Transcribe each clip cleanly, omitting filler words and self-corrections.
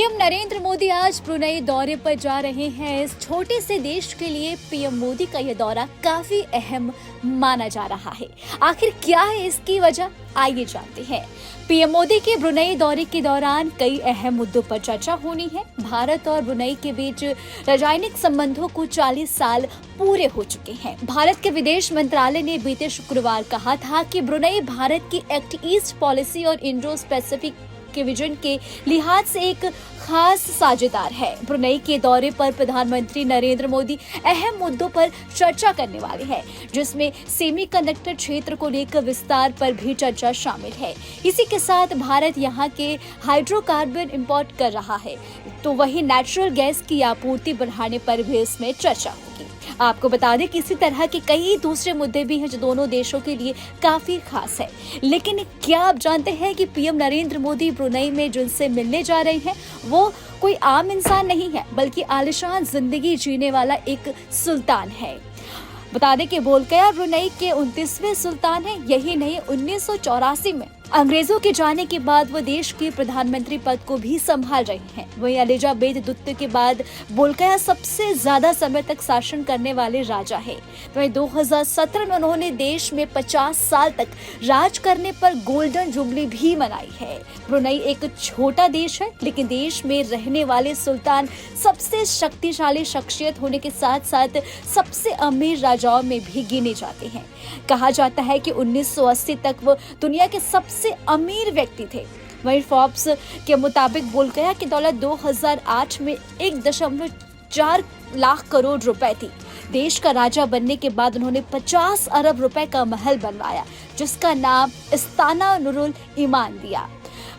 PM Narendra Modi आज Brunei दौरे पर जा रहे हैं। इस छोटे से देश के लिए पीएम मोदी का यह दौरा काफी अहम माना जा रहा है। आखिर क्या है इसकी वजह, आइए जानते हैं। पीएम मोदी के ब्रुनेई दौरे के दौरान कई अहम मुद्दों पर चर्चा होनी है। भारत और ब्रुनेई के बीच राजनयिक संबंधों को 40 साल पूरे हो चुके हैं। भारत के विदेश मंत्रालय ने बीते शुक्रवार कहा था कि ब्रुनेई भारत की एक्ट ईस्ट पॉलिसी और इंडो पैसिफिक के विजन के लिहाज से एक खास साझेदार है। ब्रुनेई के दौरे पर प्रधानमंत्री नरेंद्र मोदी अहम मुद्दों पर चर्चा करने वाले हैं, जिसमें सेमीकंडक्टर क्षेत्र को लेकर विस्तार पर भी चर्चा शामिल है। इसी के साथ भारत यहां के हाइड्रोकार्बन इंपोर्ट कर रहा है, तो वहीं नेचुरल गैस की आपूर्ति बढ़ाने पर भी इसमें चर्चा होगी। आपको बता दें कि इसी तरह के कई दूसरे मुद्दे भी हैं जो दोनों देशों के लिए काफी खास है। लेकिन क्या आप जानते हैं कि पीएम नरेंद्र मोदी ब्रुनेई में जिनसे मिलने जा रहे हैं वो कोई आम इंसान नहीं है, बल्कि आलिशान जिंदगी जीने वाला एक सुल्तान है। बता दें कि बोलकिया ब्रुनेई के 29वें सुल्तान हैं। यही नहीं, 1984 में अंग्रेजों के जाने के बाद वो देश के प्रधानमंत्री पद को भी संभाल रहे हैं। वहीं एलिजाबेथ द्वितीय के बाद बोलकिया सबसे ज्यादा समय तक शासन करने वाले राजा है। वहीं 2017 में उन्होंने देश में 50 साल तक राज करने पर गोल्डन जुबली भी मनाई है। ब्रुनेई एक छोटा देश है, लेकिन देश में रहने वाले सुल्तान सबसे शक्तिशाली शख्सियत होने के साथ साथ सबसे अमीर राजाओं में भी गिने जाते हैं। कहा जाता है कि 1980 तक वो दुनिया के सबसे अमीर व्यक्ति थे। वहीं फोर्ब्स के मुताबिक बोलकिया की दौलत 2008 में 1.4 लाख करोड़ रुपए थी। देश का राजा बनने के बाद उन्होंने 50 अरब रुपए का महल बनवाया, जिसका नाम इस्ताना नुरुल ईमान दिया।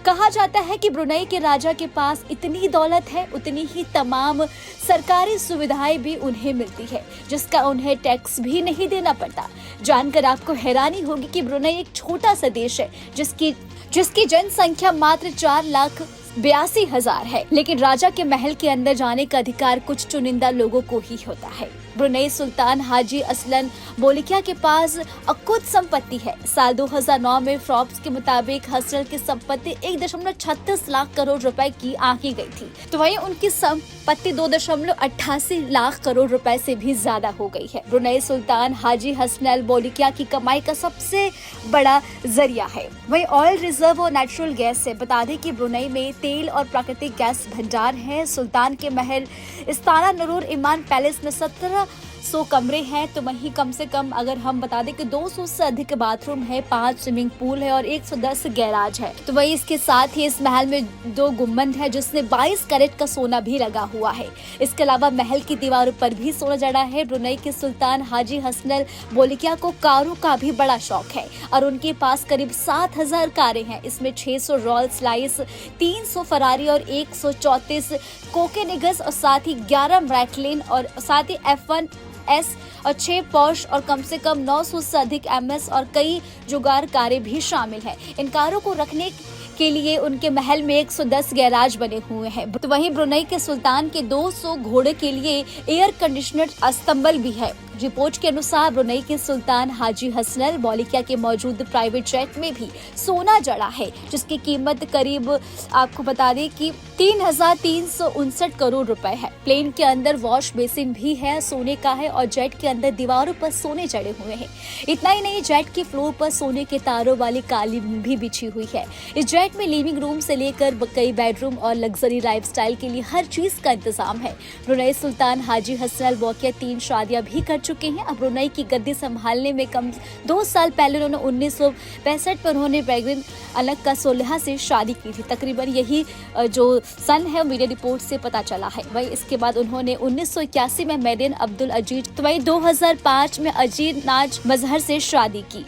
कहा जाता है कि ब्रुनेई के राजा के पास इतनी दौलत है, उतनी ही तमाम सरकारी सुविधाएं भी उन्हें मिलती है, जिसका उन्हें टैक्स भी नहीं देना पड़ता। जानकर आपको हैरानी होगी कि ब्रुनेई एक छोटा सा देश है जिसकी जनसंख्या मात्र 4,82,000 है, लेकिन राजा के महल के अंदर जाने का अधिकार कुछ चुनिंदा लोगों को ही होता है। ब्रुनेई सुल्तान हाजी असलन बोलकिया के पास अकुत संपत्ति है। साल 2009 में फोर्ब्स के मुताबिक हसन की संपत्ति 1.36 लाख करोड़ रुपए की आंकी गई थी, तो वहीं उनकी संपत्ति 2.88 लाख करोड़ रुपए से भी ज्यादा हो गई है। ब्रुनेई सुल्तान हाजी हसन बोलकिया की कमाई का सबसे बड़ा जरिया है। वहीं ऑयल रिजर्व और नेचुरल गैस है। बता दें कि ब्रुनेई में तेल और प्राकृतिक गैस भंडार है। सुल्तान के महल इस्ताना नुरुल ईमान पैलेस में 1700 कमरे हैं, तो वहीं कम से कम अगर हम बता दें कि 200 से अधिक बाथरूम है, 5 स्विमिंग पूल है और 110 गैराज है। तो वहीं इसके साथ ही इस महल में 2 गुंबद है, जिसमें 22 कैरेट का सोना भी लगा हुआ है। इसके अलावा महल की दीवारों पर भी सोना जड़ा है। ब्रुनेई के सुल्तान हाजी हसन बोलकिया को कारों का भी बड़ा शौक है और उनके पास करीब 7000 कारें हैं। इसमें 600 रोल्स रॉयस, 300 फरारी और 134 कोकेनिगस और साथ ही 11 मैकलेन और साथ ही F1S और 6 पोर्श और कम से कम 900 से अधिक MS और कई जुगाड़ कारें भी शामिल हैं। इन कारों को रखने के लिए उनके महल में 110 गैराज बने हुए हैं। तो वहीं ब्रुनेई के सुल्तान के 200 घोड़े के लिए एयर कंडीशनर अस्तंबल भी है। रिपोर्ट के अनुसार ब्रुनेई के सुल्तान हाजी हसन बोलकिया के मौजूद प्राइवेट जेट में भी सोना जड़ा है, जिसकी कीमत करीब आपको बता दें कि 3,359 करोड़ रुपए है। प्लेन के अंदर वॉश बेसिन भी है, सोने का है और जेट के अंदर दीवारों पर सोने जड़े हुए हैं। इतना ही नहीं, जेट के फ्लोर पर सोने के तारों वाली कालीन भी बिछी हुई है। इस जेट में लिविंग रूम से लेकर कई बेडरूम और लग्जरी लाइफस्टाइल के लिए हर चीज का इंतजाम है। ब्रुनेई सुल्तान हाजी हसन बोलकिया 3 शादियां भी कर चुके हैं। अब ब्रुनेई की गद्दी संभालने में कम 2 साल पहले उन्होंने 1965 में उन्होंने बेगम अलक का सोलहा से शादी की थी। तकरीबन यही जो सन है मीडिया रिपोर्ट से पता चला है। वही इसके बाद उन्होंने 1981 में मेडिन अब्दुल अजीज, तो वही 2005 में अजीज नाज मजहर से शादी की।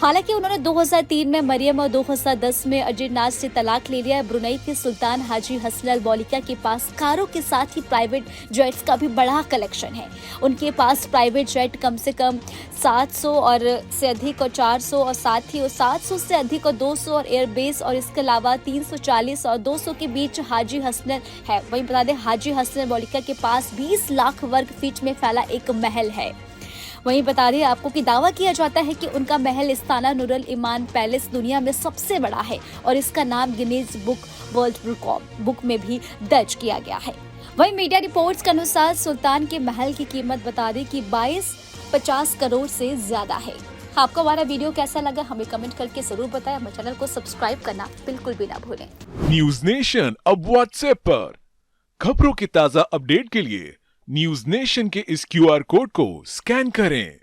हालांकि उन्होंने 2003 में मरियम और 2010 में अजीज नाज से तलाक ले लिया। ब्रुनेई के सुल्तान हाजी हसन बोलकिया के पास कारों के साथ ही प्राइवेट जेट्स का भी बड़ा कलेक्शन है। उनके पास प्राइवेट जेट कम से कम 700 और से अधिक और 400 और साथ ही 700 से अधिक और 200 और एयरबेस और इसके अलावा 340 और 200 के बीच हाजी हसन है। वहीं बता दें हाजी हसन बोलकिया के पास 20 लाख वर्ग फीट में फैला एक महल है। वहीं बता दें आपको कि दावा किया जाता है कि उनका महल इस्ताना नूरुल इमान पैलेस दुनिया में सबसे बड़ा है और इसका नाम गिनीज वर्ल्ड रिकॉर्ड बुक में भी दर्ज किया गया है। वहीं मीडिया रिपोर्ट्स के अनुसार सुल्तान के महल की कीमत बता दें कि 22-50 करोड़ से ज्यादा है। आपको हमारा वीडियो कैसा लगा हमें कमेंट करके जरूर बताएं। हमारे चैनल को सब्सक्राइब करना बिल्कुल भी ना भूलें। न्यूज नेशन अब व्हाट्सएप पर खबरों की ताजा अपडेट के लिए न्यूज नेशन के इस QR कोड को स्कैन करें।